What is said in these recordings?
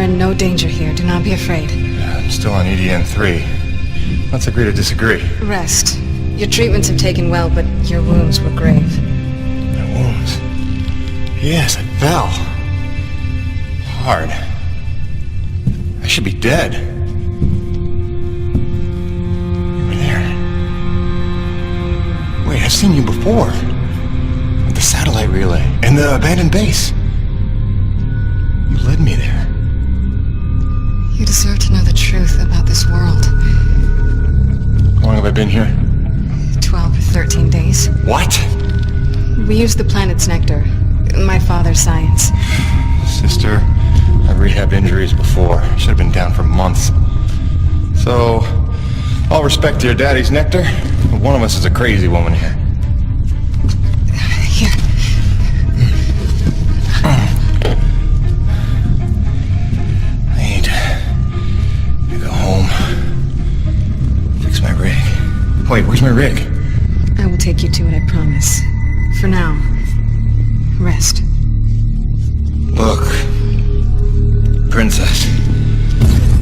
am no danger here. Do not be afraid. I'm still on EDN-3. Let's agree to disagree. Rest. Your treatments have taken well, but your wounds were grave. My wounds? Yes, I fell. Hard. I should be dead. Over there. Wait, I've seen you before. At the satellite relay and the abandoned base. You led me there. You deserve to know the truth about this world. How long have I been here? 12 or 13 days. What? We used the planet's nectar. My father's science. Sister, I've rehabbed injuries before. Should have been down for months. So, all respect to your daddy's nectar, but one of us is a crazy woman here. Here. I need to go home. Fix my rig. Wait, where's my rig? I will take you to it, I promise. For now, rest. Look, Princess.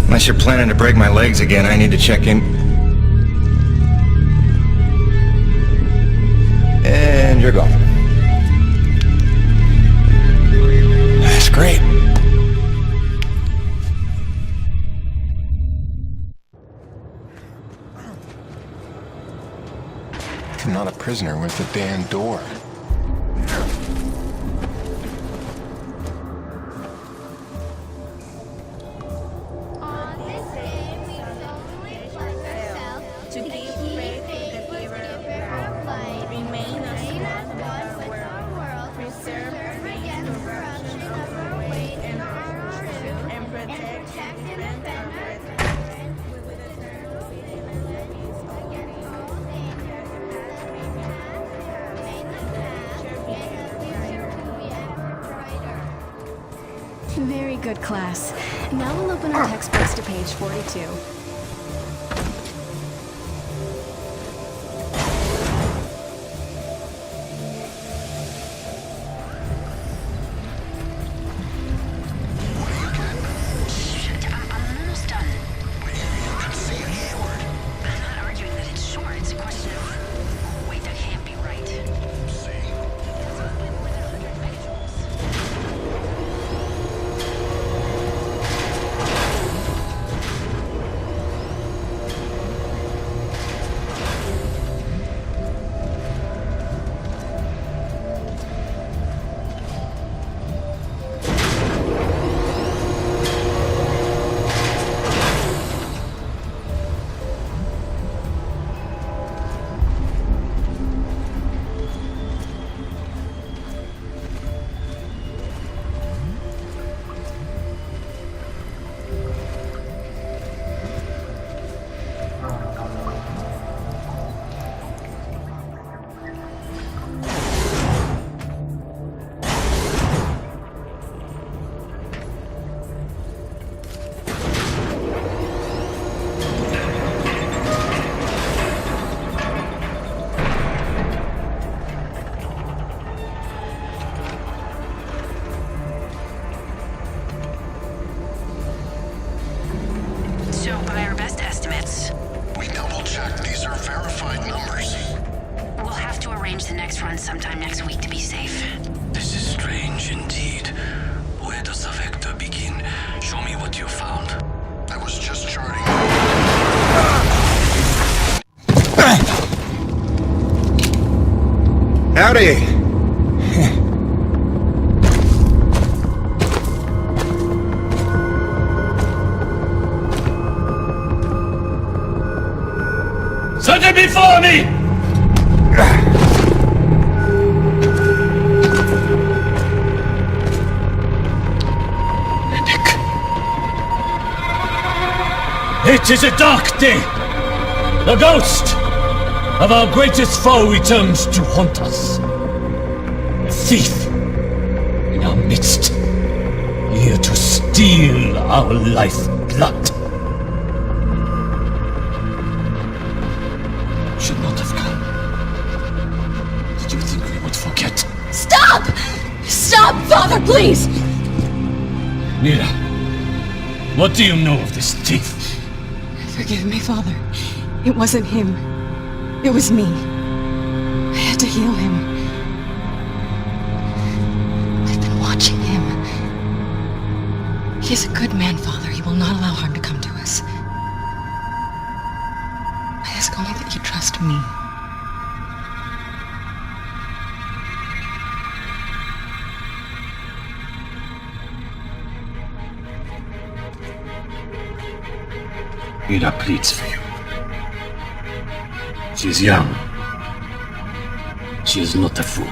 Unless you're planning to break my legs again, I need to check in. And you're gone. That's great. If I'm not a prisoner, where's the damn door? Very good, class. Now we'll open our textbooks to page 42. So, by our best estimates, We double-checked. These are verified numbers. we'll have to arrange the next run sometime next week to be safe. This is strange indeed. Where does the vector begin? Show me what you found. I was just charting. Howdy! Something before me! It is a dark day. The ghost of our greatest foe returns to haunt us. A thief in our midst, here to steal our lifeblood. Should not have come. Did you think we would forget? Stop! Stop, Father, please! Mira, What do you know of this thief? Forgive me, Father. It wasn't him. It was me. I had to heal him. I've been watching him. He is a good man, Father. He will not allow harm to come to us. I ask only that you trust me. Ida pleads for you. She is young. She is not a fool.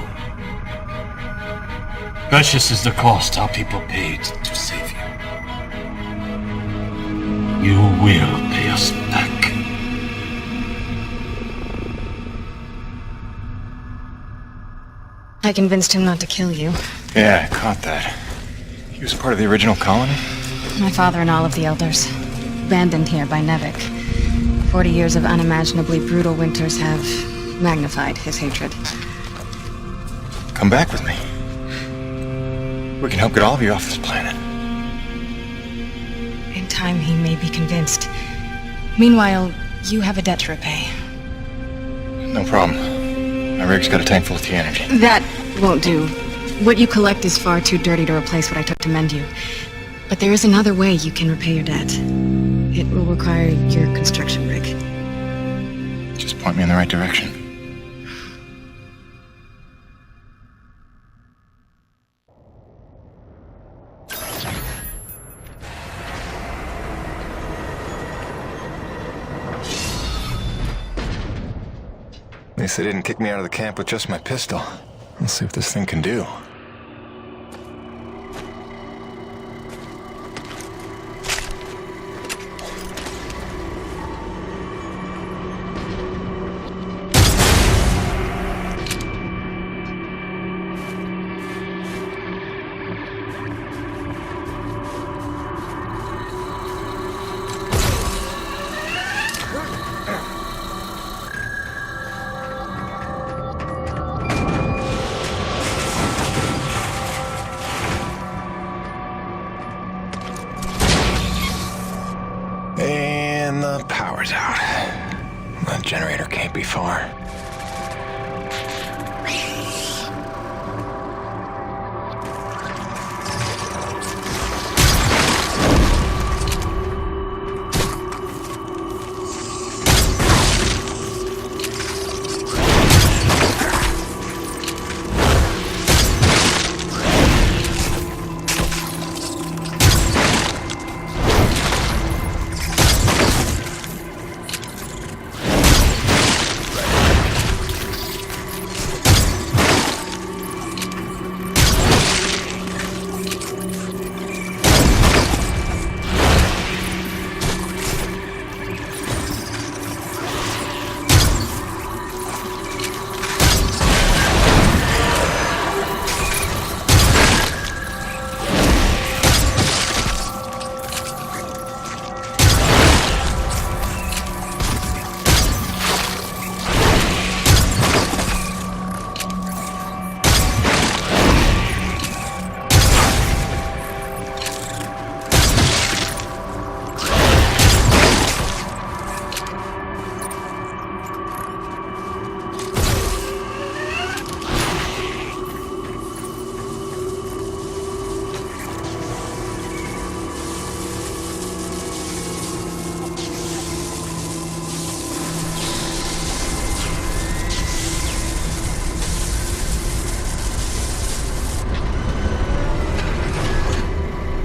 Precious is the cost our people paid to save you. You will pay us back. I convinced him not to kill you. Yeah, I caught that. He was part of the original colony? My father and all of the elders. Abandoned here by Nevik. 40 years of unimaginably brutal winters have magnified his hatred. Come back with me. We can help get all of you off this planet. In time, he may be convinced. Meanwhile, you have a debt to repay. No problem. My rig's got a tank full of T-energy. That won't do. What you collect is far too dirty to replace what I took to mend you. But there is another way you can repay your debt. It will require your construction rig. Just point me in the right direction. At least they didn't kick me out of the camp with just my pistol. Let's see what this thing can do. And the power's out. That generator can't be far.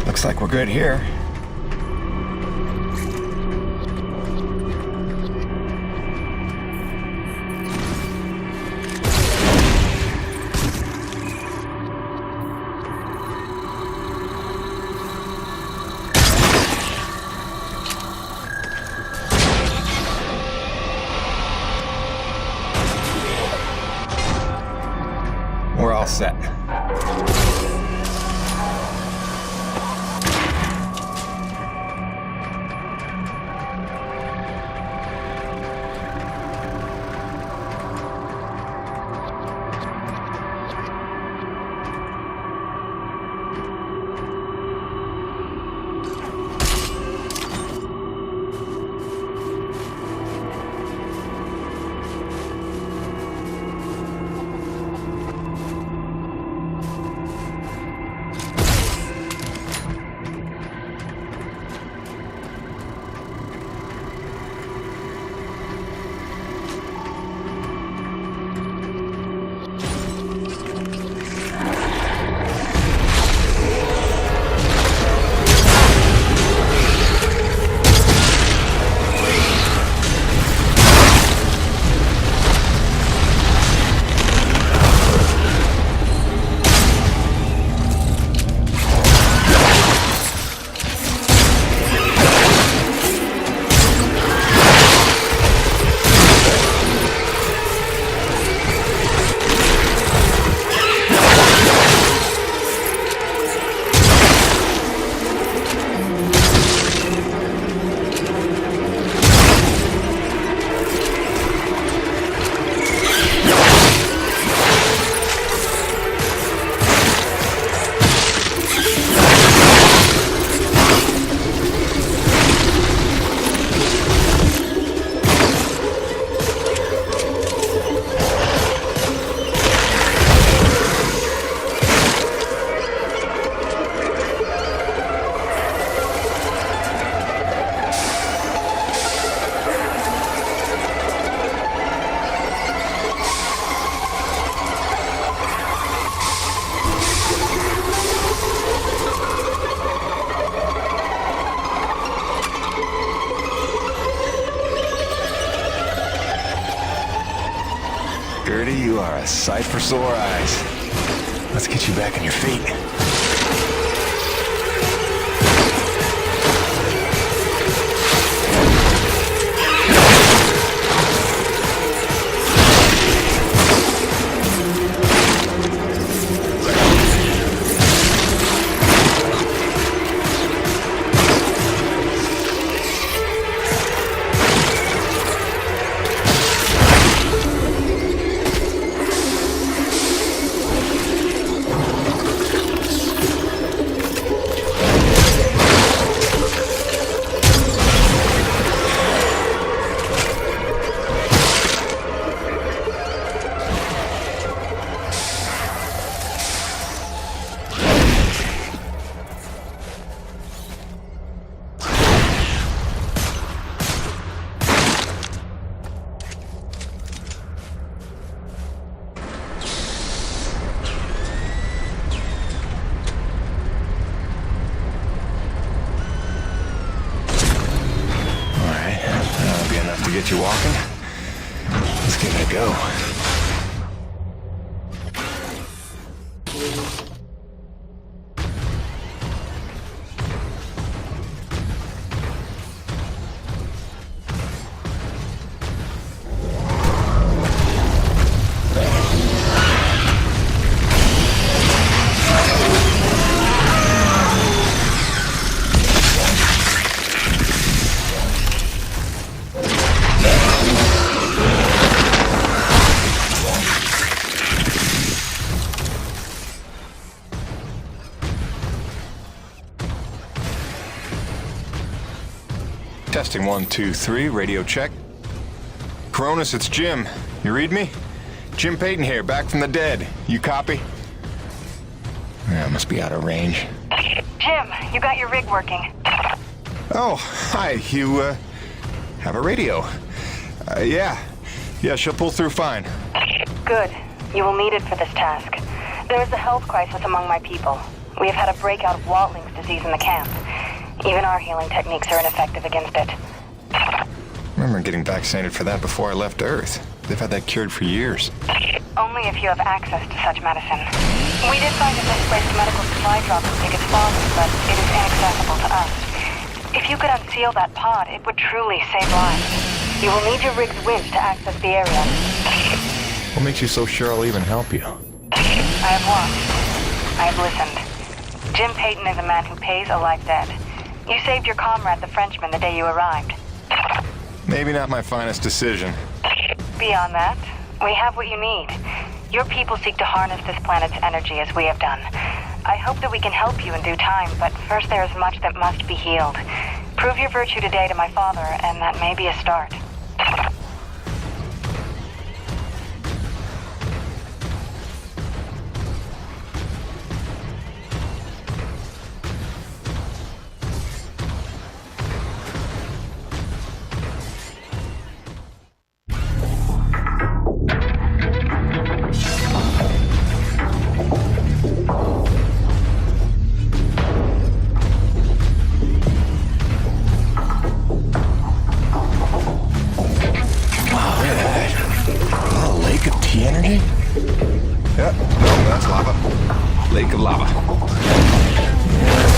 Looks like we're good here. We're all set. Gertie, you are a sight for sore eyes. Let's get you back on your feet. Get you walking? Let's give it a go. Testing 1, 2, 3, radio check. Cronus, it's Jim. You read me? Jim Peyton here, back from the dead. You copy? Yeah, must be out of range. Jim, you got your rig working. Oh, hi. You, have a radio. Yeah, she'll pull through fine. Good. You will need it for this task. There is a health crisis among my people. We have had a breakout of Watling's disease in the camp. Even our healing techniques are ineffective against it. I remember getting vaccinated for that before I left Earth. They've had that cured for years. Only if you have access to such medicine. We did find a misplaced medical supply drop in Pickett's Falls, but it is inaccessible to us. If you could unseal that pod, it would truly save lives. You will need your rig's winch to access the area. What makes you so sure I'll even help you? I have watched. I have listened. Jim Peyton is a man who pays a life debt. You saved your comrade, the Frenchman, the day you arrived. Maybe not my finest decision. Beyond that, we have what you need. Your people seek to harness this planet's energy as we have done. I hope that we can help you in due time, but first there is much that must be healed. Prove your virtue today to my father, and that may be a start. Lake of lava. Yeah,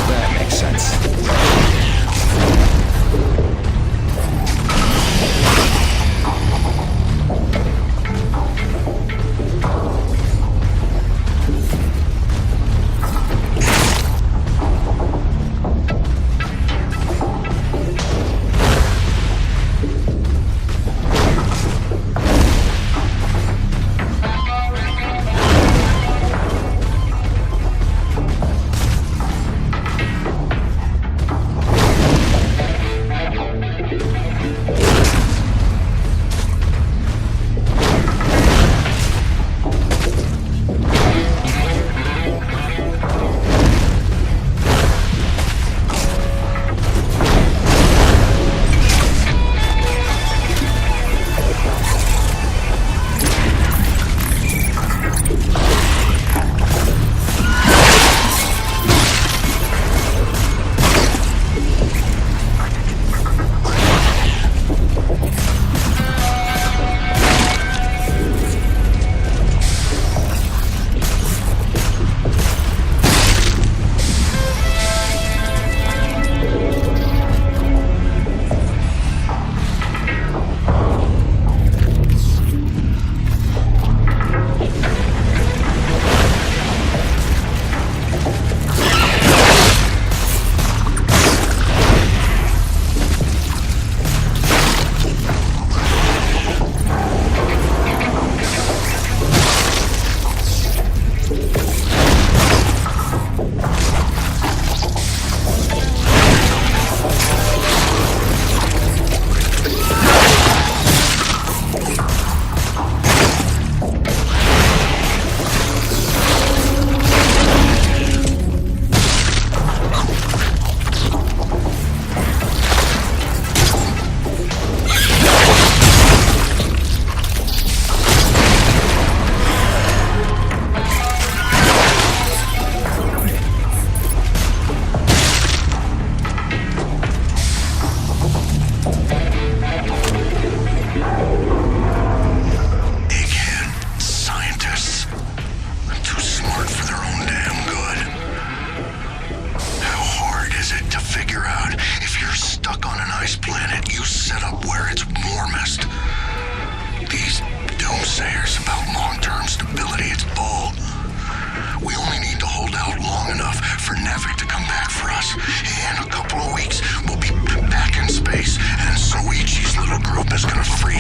that makes sense.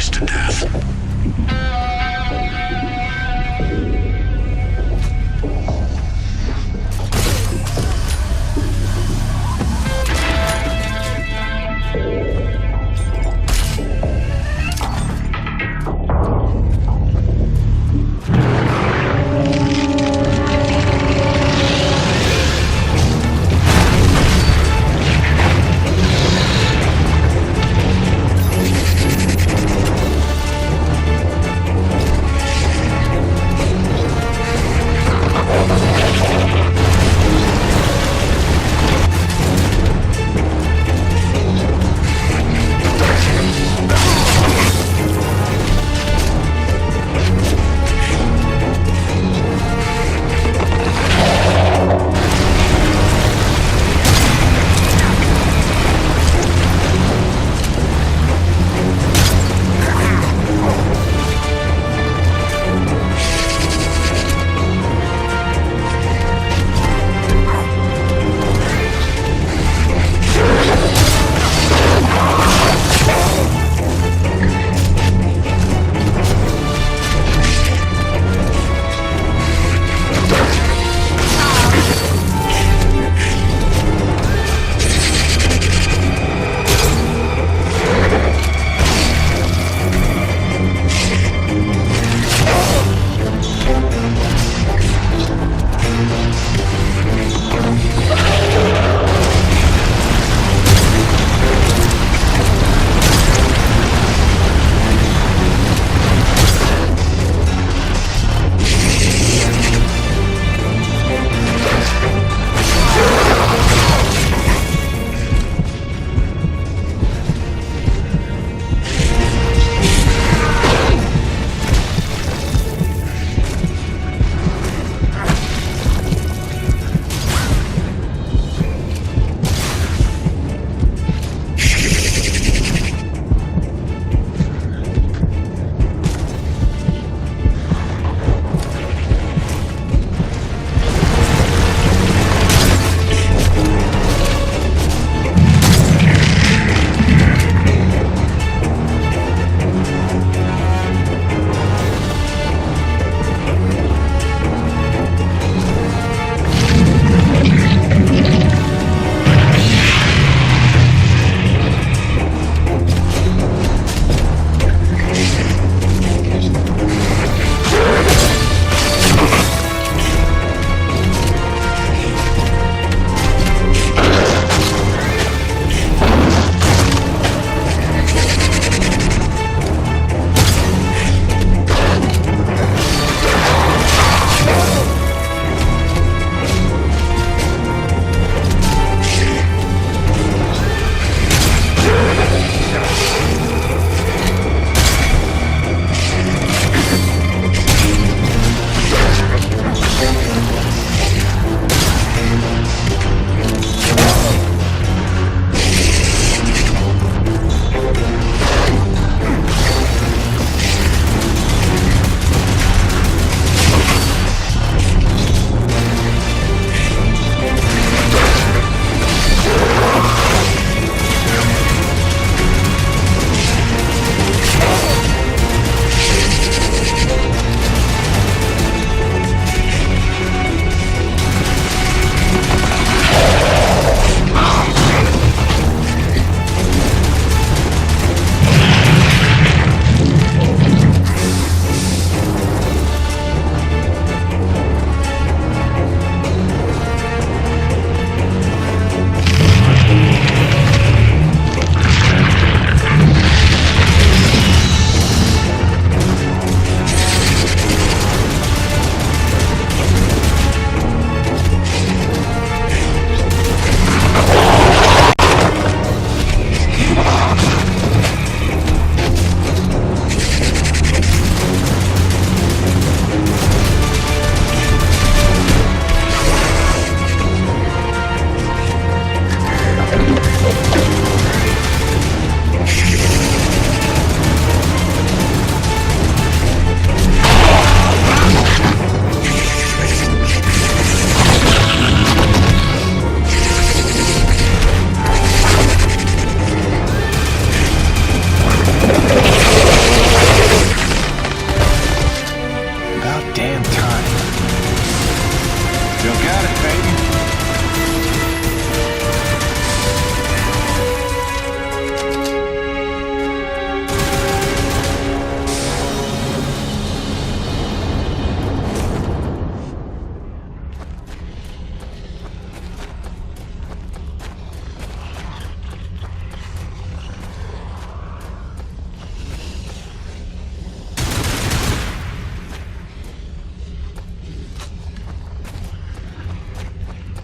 enemies to death.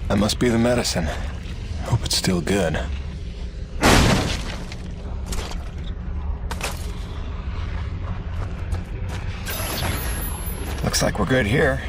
That must be the medicine. Hope it's still good. Looks like we're good here.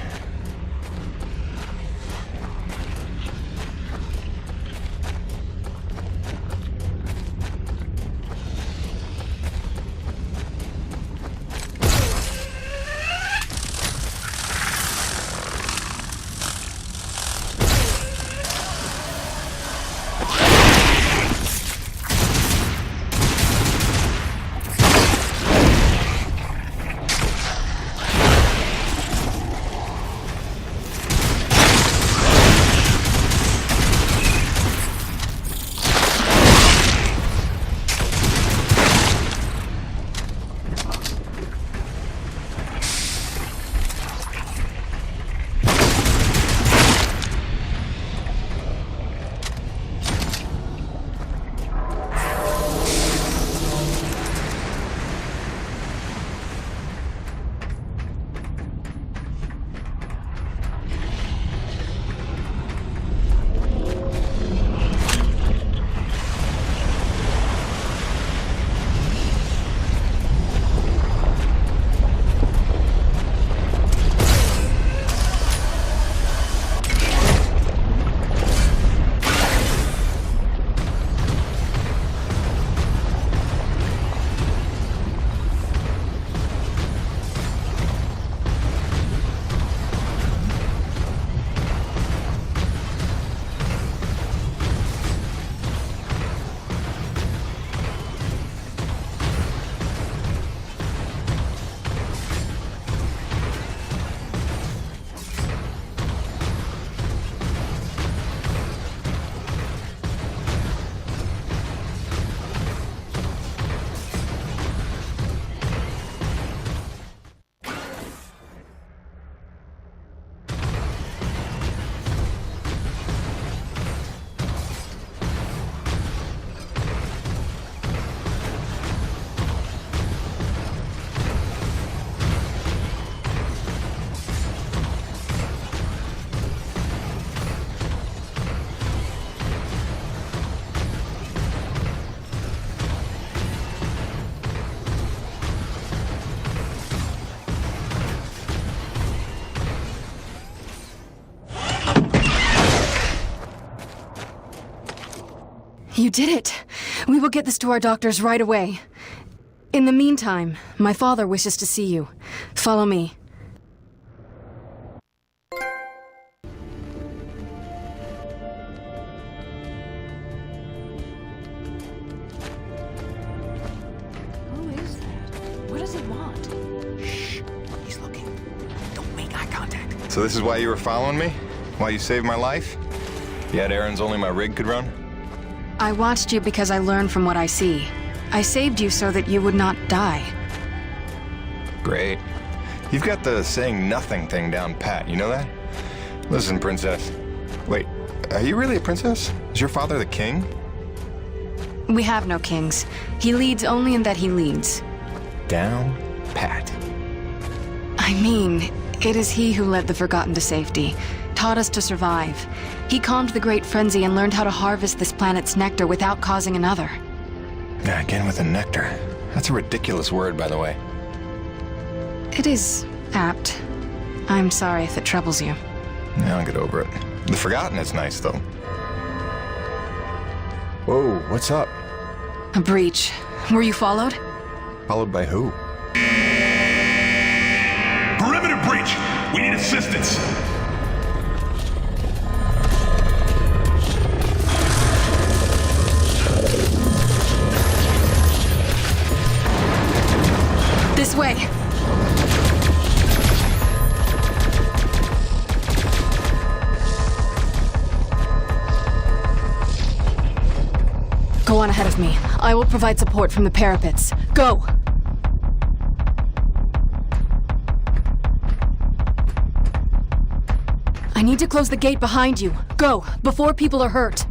You did it! We will get this to our doctors right away. In the meantime, my father wishes to see you. Follow me. Who is that? What does he want? Shh. He's looking. Don't make eye contact. So this is why you were following me? Why you saved my life? You had errands only my rig could run? I watched you because I learned from what I see. I saved you so that you would not die. Great. You've got the saying nothing thing down pat, you know that? Listen, princess. Wait, are you really a princess? Is your father the king? We have no kings. He leads only in that he leads. Down pat. I mean, it is he who led the Forgotten to safety, taught us to survive. He calmed the Great Frenzy and learned how to harvest this planet's nectar without causing another. Yeah, again with the nectar. That's a ridiculous word, by the way. It is apt. I'm sorry if it troubles you. Yeah, I'll get over it. The Forgotten is nice, though. Whoa, what's up? A breach. Were you followed? Followed by who? Perimeter breach! We need assistance! This way! Go on ahead of me. I will provide support from the parapets. Go! I need to close the gate behind you. Go, before people are hurt.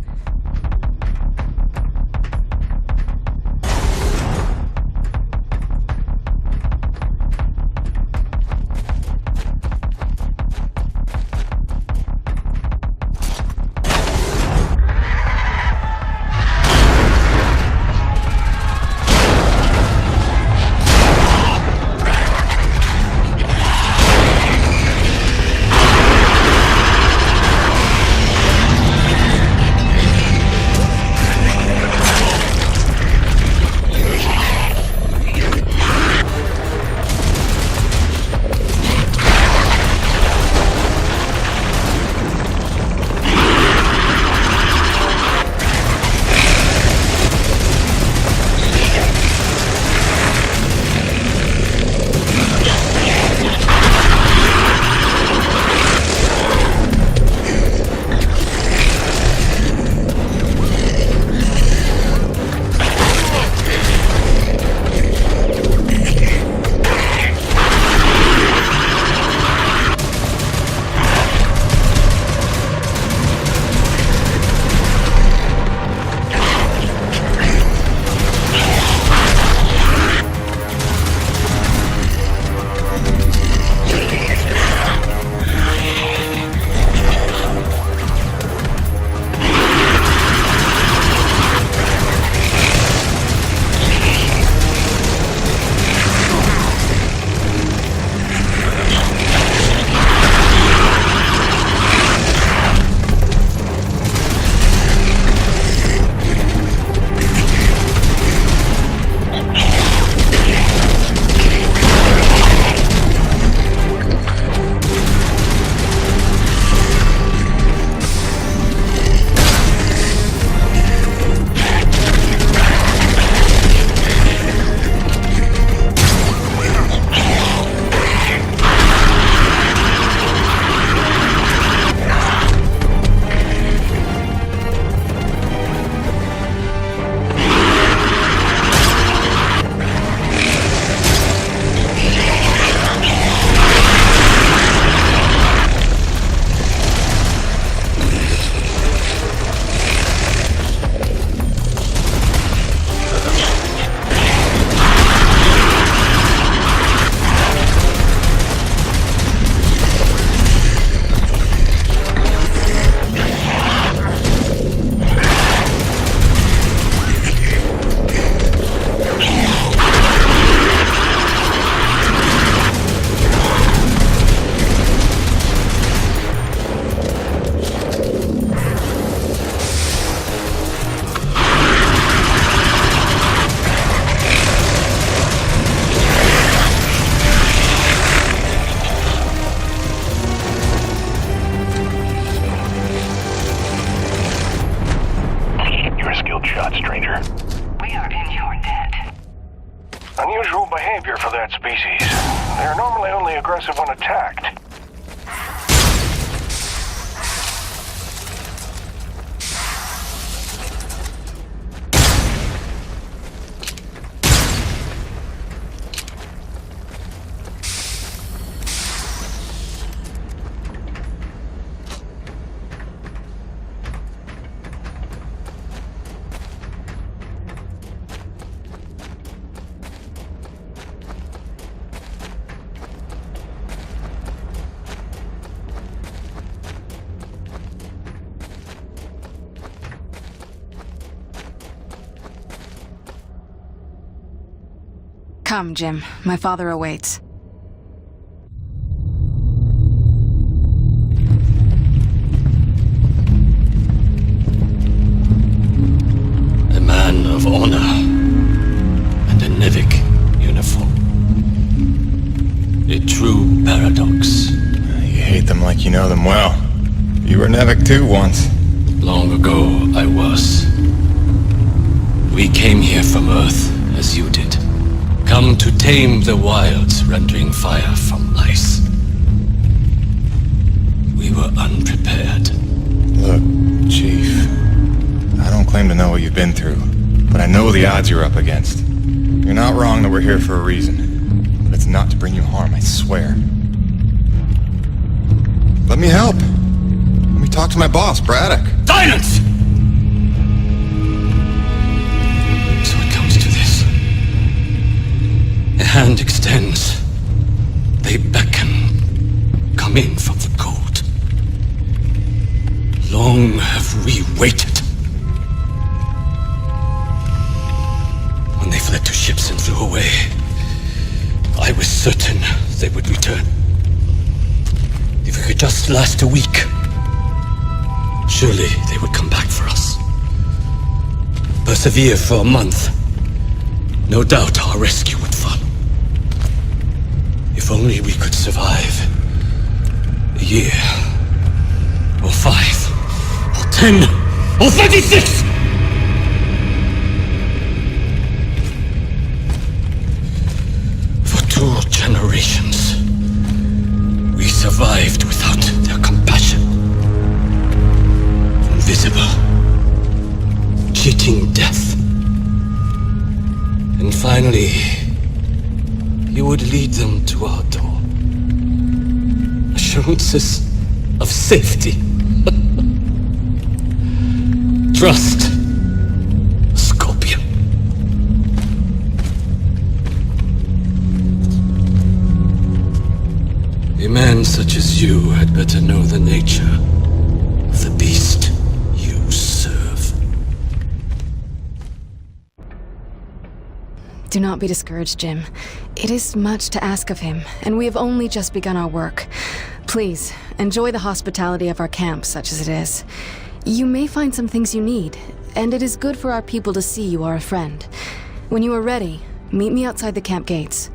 behavior for that species. They're normally only aggressive when attacked. Come, Jim. My father awaits. A man of honor and a Nevik uniform. A true paradox. You hate them like you know them well. You were Nevik too once. Long ago, I was. We came here from Earth, as you did. Come to tame the wilds, rendering fire from ice. We were unprepared. Look, Chief, I don't claim to know what you've been through, but I know the odds you're up against. You're not wrong that we're here for a reason, but it's not to bring you harm, I swear. Let me help. Let me talk to my boss, Braddock. Silence! So it comes to this. A hand extends. They beckon. Come in from the cold. Long have we waited. When they fled to ships and flew away, I was certain they would return. If it could just last a week, surely they would come back for us. Persevere for a month. No doubt our rescue would follow. If only we could survive. A year. Or 5. Or 10. Or 36! For 2 generations, we survived without their compassion. Invisible. Cheating death. And finally, you would lead them to our door. Assurances of safety. Trust. Scorpion. A man such as you had better know the nature of the beast you serve. Do not be discouraged, Jim. It is much to ask of him, and we have only just begun our work. Please, enjoy the hospitality of our camp, such as it is. You may find some things you need, and it is good for our people to see you are a friend. When you are ready, meet me outside the camp gates.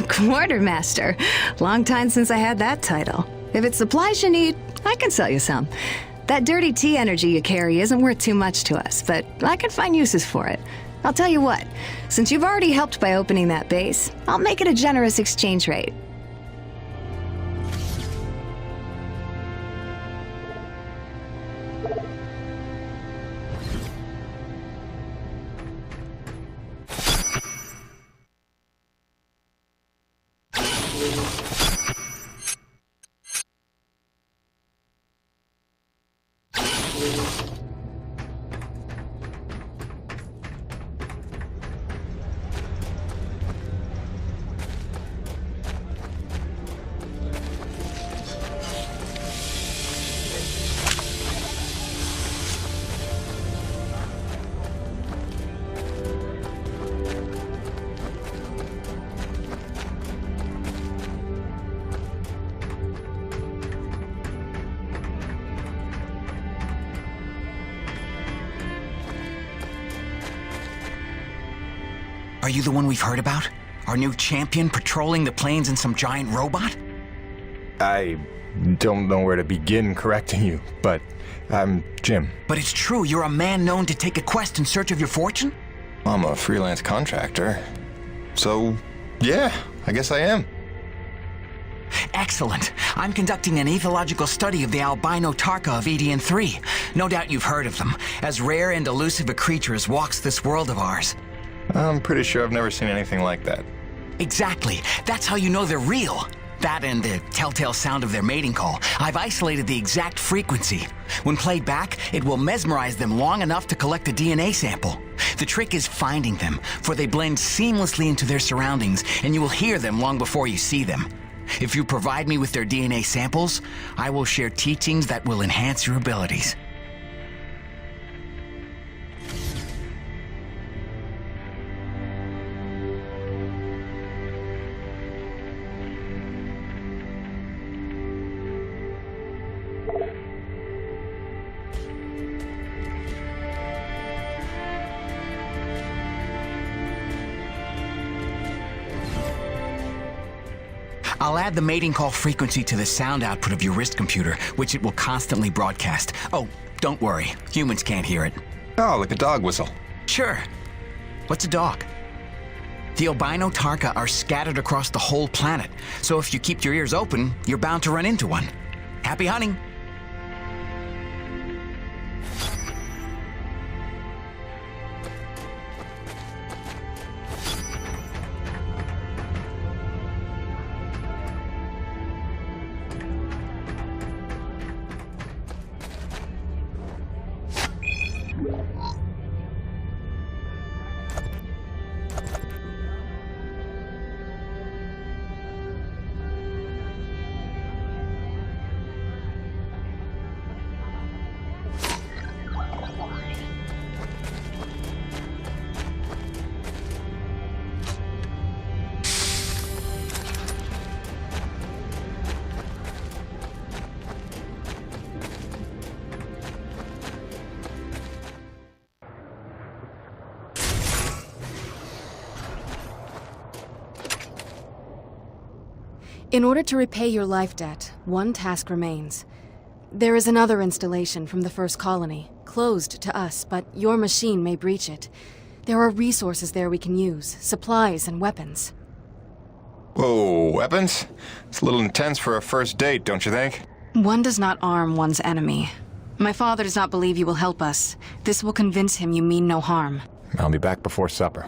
Quartermaster. Long time since I had that title. If it's supplies you need, I can sell you some. That dirty tea energy you carry isn't worth too much to us, but I can find uses for it. I'll tell you what, since you've already helped by opening that base, I'll make it a generous exchange rate. Are you the one we've heard about? Our new champion patrolling the plains in some giant robot? I don't know where to begin correcting you, but I'm Jim. But it's true, you're a man known to take a quest in search of your fortune? I'm a freelance contractor. So, yeah, I guess I am. Excellent. I'm conducting an ethological study of the albino Tarka of Edian-3. No doubt you've heard of them. As rare and elusive a creature as walks this world of ours. I'm pretty sure I've never seen anything like that. Exactly. That's how you know they're real. That and the telltale sound of their mating call. I've isolated the exact frequency. When played back, it will mesmerize them long enough to collect a DNA sample. The trick is finding them, for they blend seamlessly into their surroundings, and you will hear them long before you see them. If you provide me with their DNA samples, I will share teachings that will enhance your abilities. I'll add the mating call frequency to the sound output of your wrist computer, which it will constantly broadcast. Oh, don't worry. Humans can't hear it. Oh, like a dog whistle. Sure. What's a dog? The albino Tarka are scattered across the whole planet, so if you keep your ears open, you're bound to run into one. Happy hunting! In order to repay your life debt, one task remains. There is another installation from the first colony, closed to us, but your machine may breach it. There are resources there we can use, supplies and weapons. Whoa, weapons? It's a little intense for a first date, don't you think? One does not arm one's enemy. My father does not believe you will help us. This will convince him you mean no harm. I'll be back before supper.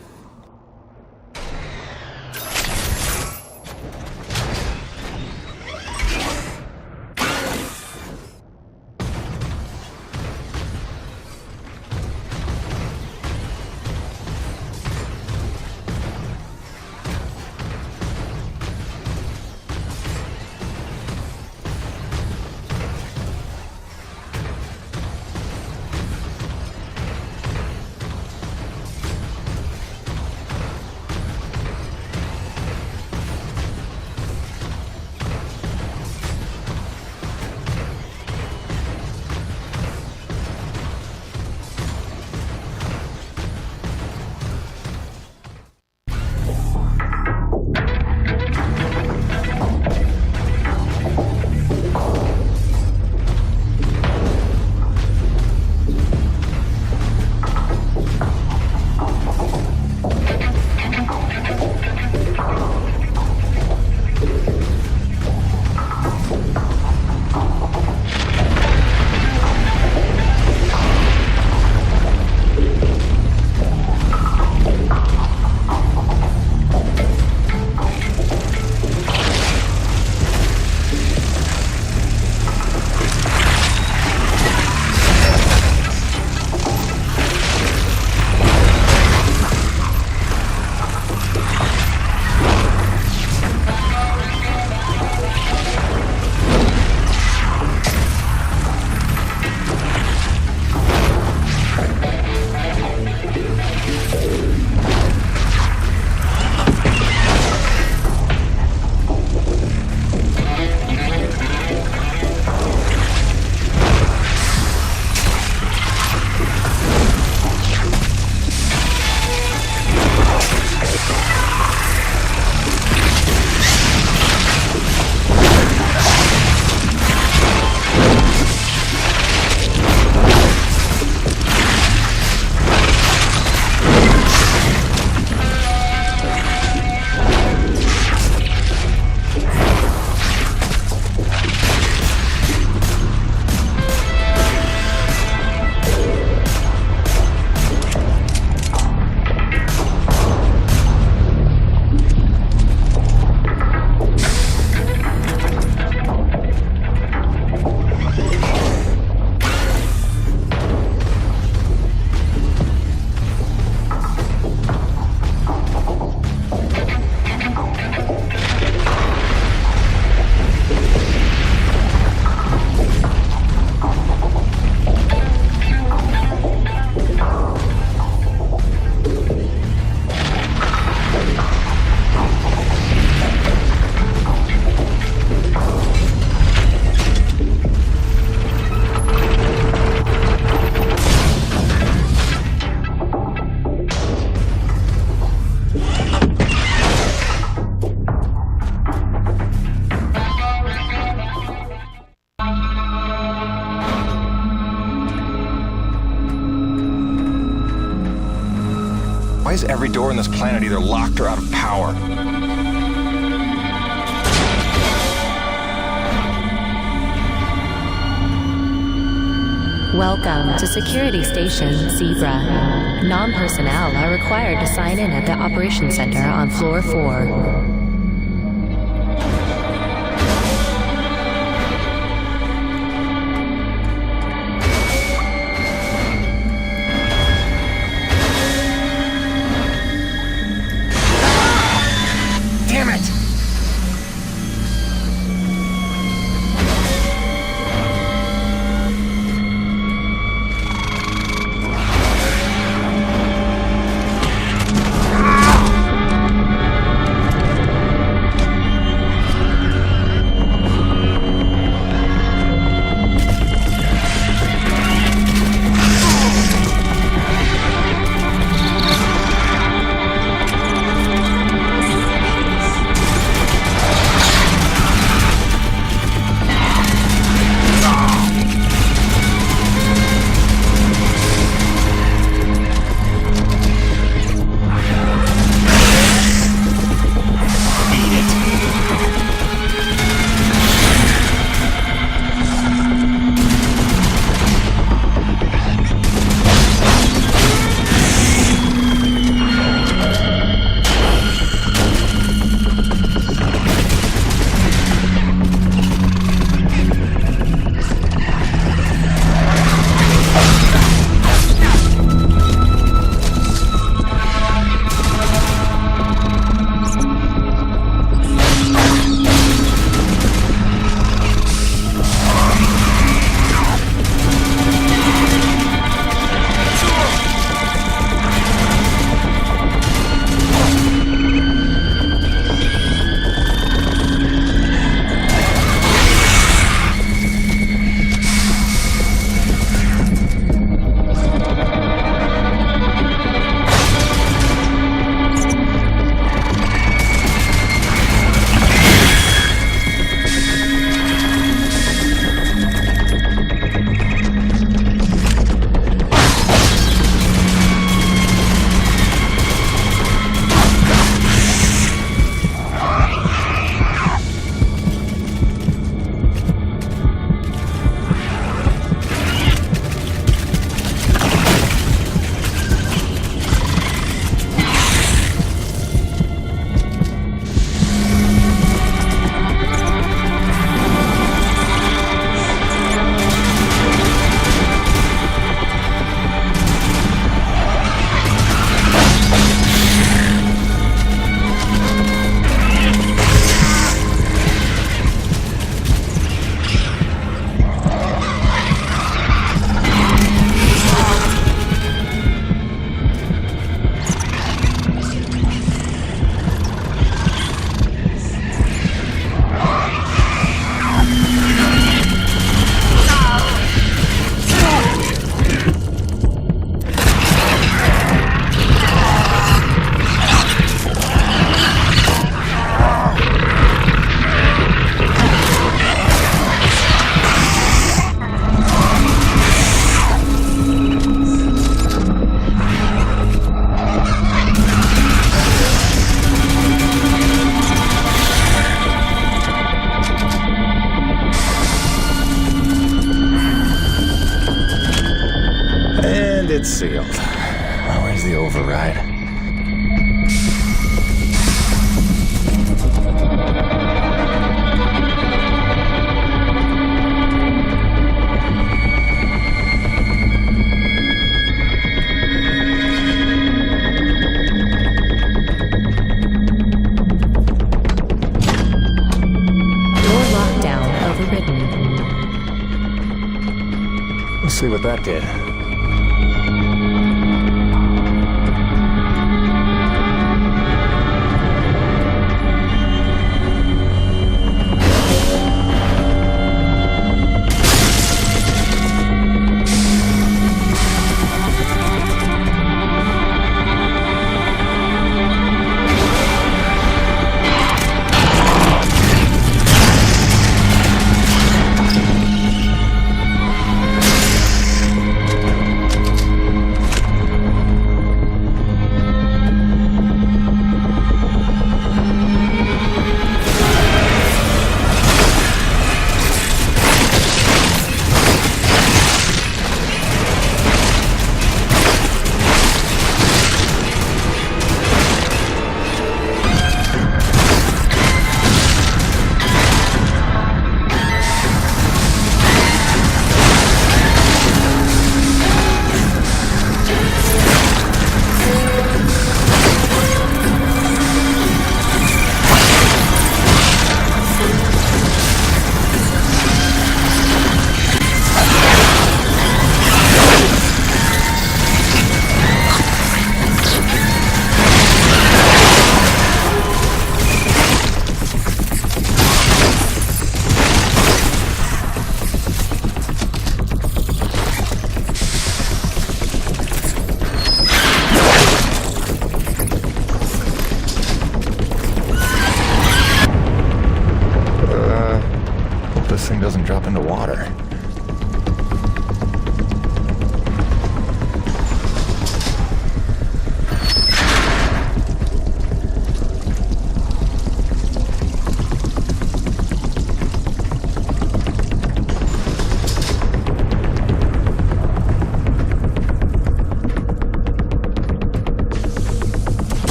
Why is every door on this planet either locked or out of power? Welcome to Security Station Zebra. Non-personnel are required to sign in at the Operations Center on Floor 4. It's sealed. Where's the override? Door lockdown overridden. Let's see what that did.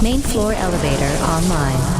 Main floor elevator online.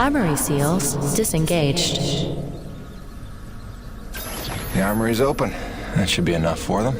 Armory seals disengaged. The armory's open. That should be enough for them.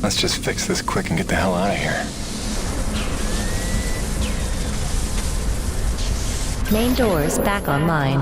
Let's just fix this quick and get the hell out of here. Main doors back online.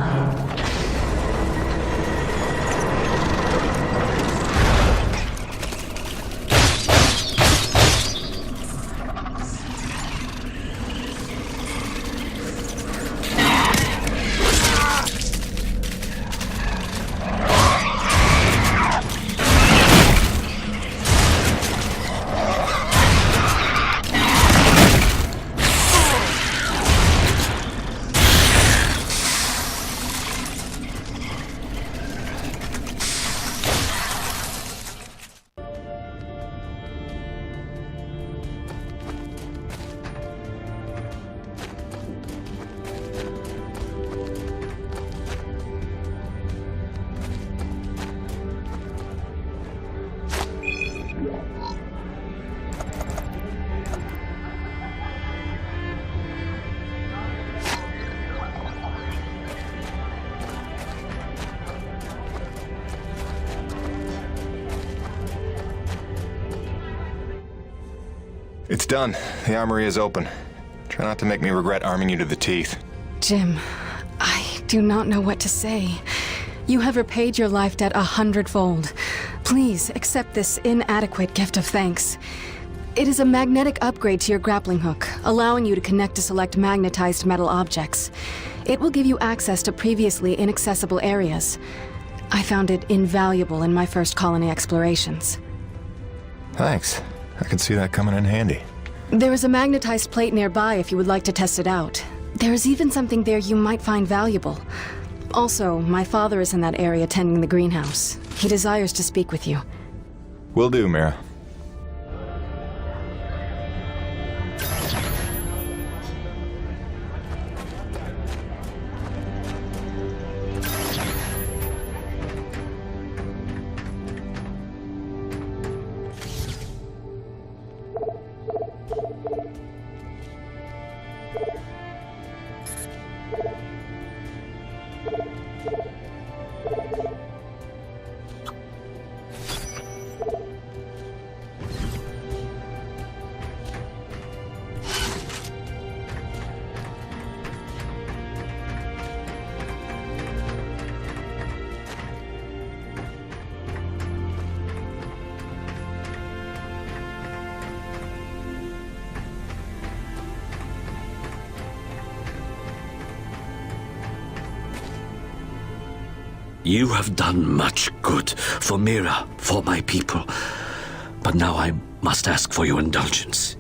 It's done. The armory is open. Try not to make me regret arming you to the teeth. Jim, I do not know what to say. You have repaid your life debt 100-fold. Please accept this inadequate gift of thanks. It is a magnetic upgrade to your grappling hook, allowing you to connect to select magnetized metal objects. It will give you access to previously inaccessible areas. I found it invaluable in my first colony explorations. Thanks. I can see that coming in handy. There is a magnetized plate nearby if you would like to test it out. There is even something there you might find valuable. Also, my father is in that area tending the greenhouse. He desires to speak with you. Will do, Mira. You have done much good for Mira, for my people. But now I must ask for your indulgence.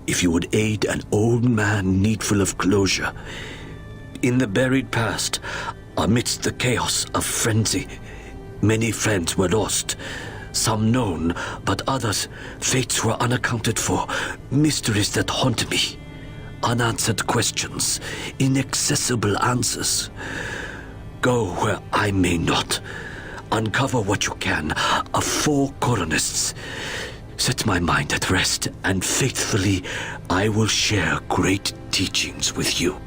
If you would aid an old man needful of closure. In the buried past, amidst the chaos of frenzy, many friends were lost. Some known, but others, fates were unaccounted for. Mysteries that haunt me. Unanswered questions, inaccessible answers. Go where I may not. Uncover what you can of 4 colonists. Set my mind at rest, and faithfully I will share great teachings with you.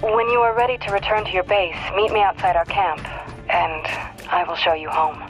When you are ready to return to your base, meet me outside our camp, and I will show you home.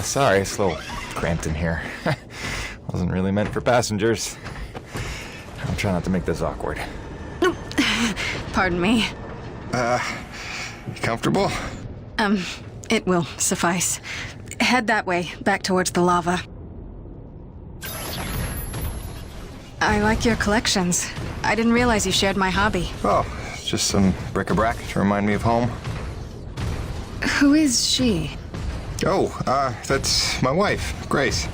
Sorry, it's a little cramped in here. Wasn't really meant for passengers. I'll try not to make this awkward. Pardon me. You comfortable? It will suffice. Head that way, back towards the lava. I like your collections. I didn't realize you shared my hobby. Oh, it's just some bric-a-brac to remind me of home. Who is she? Oh, that's my wife, Grace.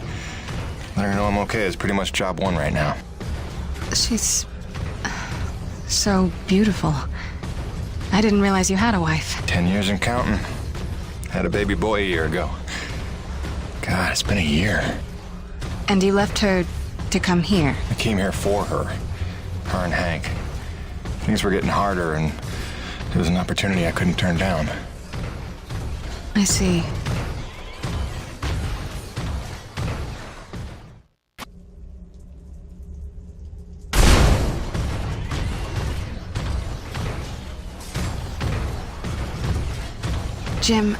Let her know I'm okay is pretty much job one right now. She's so beautiful. I didn't realize you had a wife. 10 years and counting. Had a baby boy a year ago. God, it's been a year. And you left her to come here? I came here for her. Her and Hank. Things were getting harder, and it was an opportunity I couldn't turn down. I see. Jim,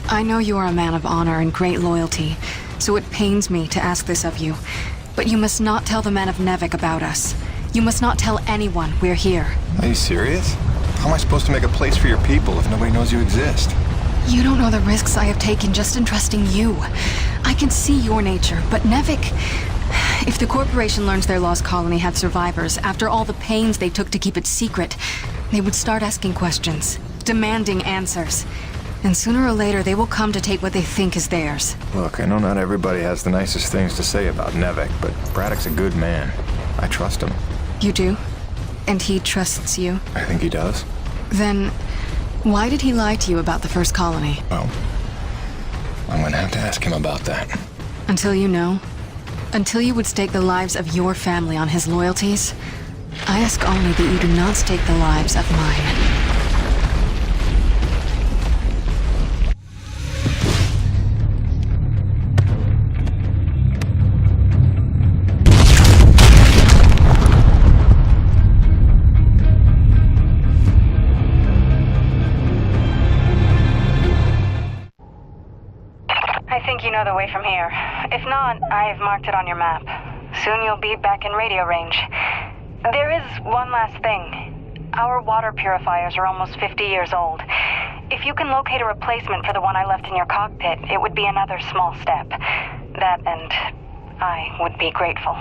I know you are a man of honor and great loyalty, so it pains me to ask this of you. But you must not tell the men of Nevik about us. You must not tell anyone we're here. Are you serious? How am I supposed to make a place for your people if nobody knows you exist? You don't know the risks I have taken just in trusting you. I can see your nature, but Nevik... If the corporation learns their lost colony had survivors, after all the pains they took to keep it secret, they would start asking questions, demanding answers. And sooner or later, they will come to take what they think is theirs. Look, I know not everybody has the nicest things to say about Nevik, but Braddock's a good man. I trust him. You do? And he trusts you? I think he does. Then, why did he lie to you about the first colony? Well, I'm gonna have to ask him about that. Until you know? Until you would stake the lives of your family on his loyalties? I ask only that you do not stake the lives of mine. I think you know the way from here. If not, I've marked it on your map. Soon you'll be back in radio range. There is one last thing. Our water purifiers are almost 50 years old. If you can locate a replacement for the one I left in your cockpit, it would be another small step. That and I would be grateful.